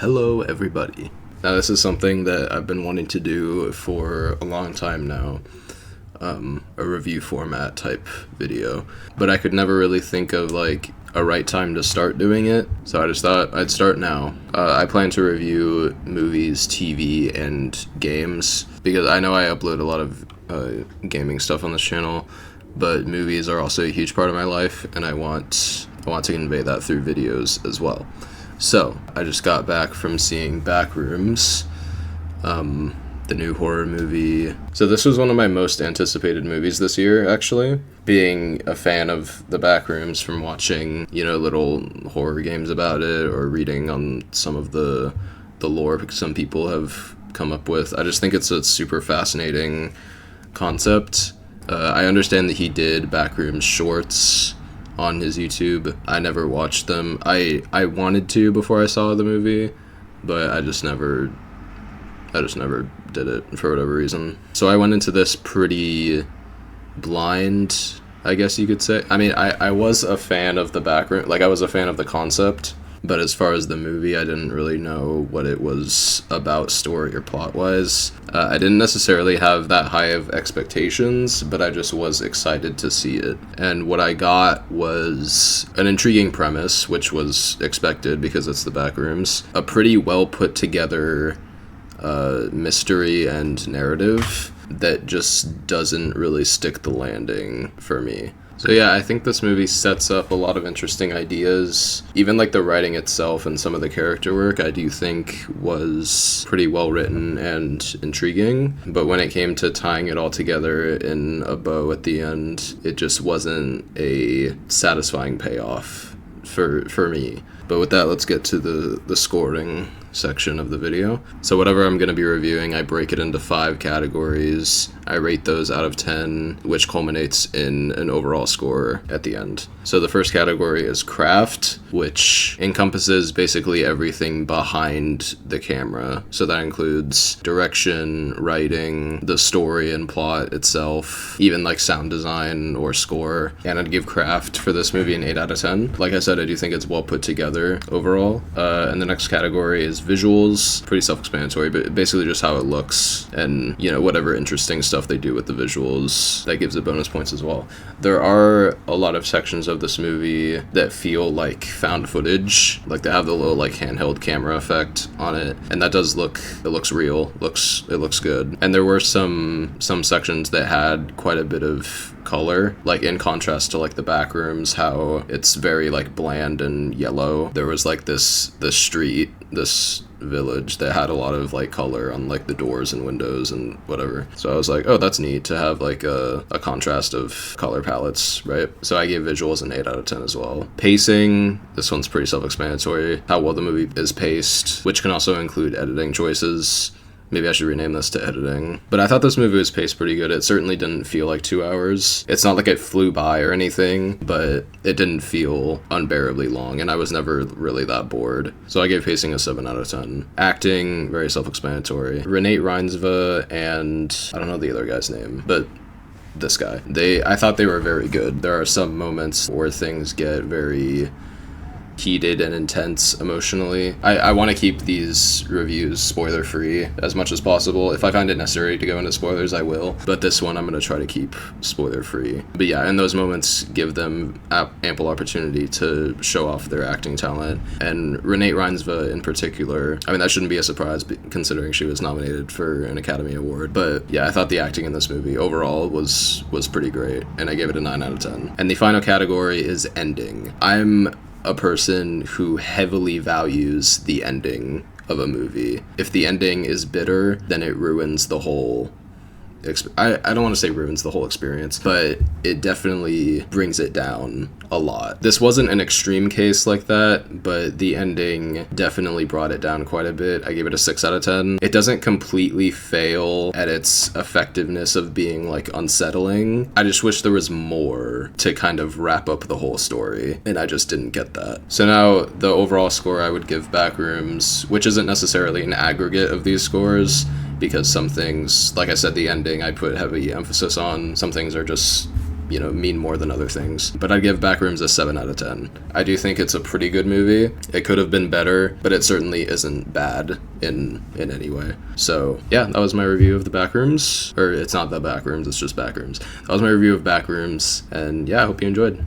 Hello, everybody. Now, this is something that I've been wanting to do for a long time now, a review format type video, but I could never really think of like a right time to start doing it, so I just thought I'd start now. I plan to review movies, TV, and games, because I know I upload a lot of gaming stuff on this channel, but movies are also a huge part of my life, and I want to convey that through videos as well. So, I just got back from seeing Backrooms, the new horror movie. So this was one of my most anticipated movies this year, actually. Being a fan of the Backrooms from watching, little horror games about it, or reading on some of the lore some people have come up with. I just think it's a super fascinating concept. I understand that he did Backrooms shorts on his YouTube. I never watched them. I wanted to before I saw the movie, but I just never did it for whatever reason. So I went into this pretty blind, I guess you could say. I mean, I was a fan of the background, like I was a fan of the concept, but as far as the movie, I didn't really know what it was about story or plot-wise. I didn't necessarily have that high of expectations, but I just was excited to see it. And what I got was an intriguing premise, which was expected because it's the Backrooms, a pretty well put together mystery and narrative that just doesn't really stick the landing for me. So yeah, I think this movie sets up a lot of interesting ideas. Even like the writing itself and some of the character work, I do think was pretty well written and intriguing. But when it came to tying it all together in a bow at the end, it just wasn't a satisfying payoff for me. But with that, let's get to the scoring section of the video. So whatever I'm going to be reviewing, I break it into 5 categories. I rate those out of 10, which culminates in an overall score at the end. So the first category is craft, which encompasses basically everything behind the camera. So that includes direction, writing, the story and plot itself, even like sound design or score. And I'd give craft for this movie an 8 out of 10. Like I said, I do think it's well put together overall. And the next category is visuals. Pretty self-explanatory, but basically just how it looks and, whatever interesting stuff they do with the visuals, that gives it bonus points as well. There are a lot of sections of this movie that feel like found footage, like they have the little like handheld camera effect on it, and that does it looks real, it looks good. And there were some sections that had quite a bit of color, like in contrast to like the Backrooms, how it's very like bland and yellow. There was like this street, this village that had a lot of like color on like the doors and windows and whatever. So I was like, oh, that's neat to have like a contrast of color palettes, right? So I gave visuals an 8 out of 10 as well. Pacing, this one's pretty self-explanatory, how well the movie is paced, which can also include editing choices. Maybe I should rename this to editing. But I thought this movie was paced pretty good. It certainly didn't feel like 2 hours. It's not like it flew by or anything, but it didn't feel unbearably long, and I was never really that bored. So I gave pacing a 7 out of 10. Acting, very self-explanatory. Renate Reinsve and I don't know the other guy's name, but this guy. I thought they were very good. There are some moments where things get very heated and intense emotionally. I want to keep these reviews spoiler free as much as possible. If I find it necessary to go into spoilers, I will, but this one I'm going to try to keep spoiler free. But yeah, in those moments, give them ample opportunity to show off their acting talent. And Renate Reinsve in particular, I mean, that shouldn't be a surprise considering she was nominated for an Academy Award. But yeah, I thought the acting in this movie overall was pretty great, and I gave it a 9 out of 10. And the final category is ending. I'm a person who heavily values the ending of a movie. If the ending is bitter, then it ruins the whole I don't want to say ruins the whole experience, but it definitely brings it down a lot. This wasn't an extreme case like that, but the ending definitely brought it down quite a bit. I gave it a 6 out of 10. It doesn't completely fail at its effectiveness of being like unsettling. I just wish there was more to kind of wrap up the whole story, and I just didn't get that. So now the overall score I would give Backrooms, which isn't necessarily an aggregate of these scores, because some things, like I said, the ending I put heavy emphasis on. Some things are just mean more than other things. But I'd give Backrooms a 7 out of 10. I do think it's a pretty good movie. It could have been better, but it certainly isn't bad in any way. So yeah, that was my review of the Backrooms. Or it's not the Backrooms, it's just Backrooms. That was my review of Backrooms, and yeah, I hope you enjoyed.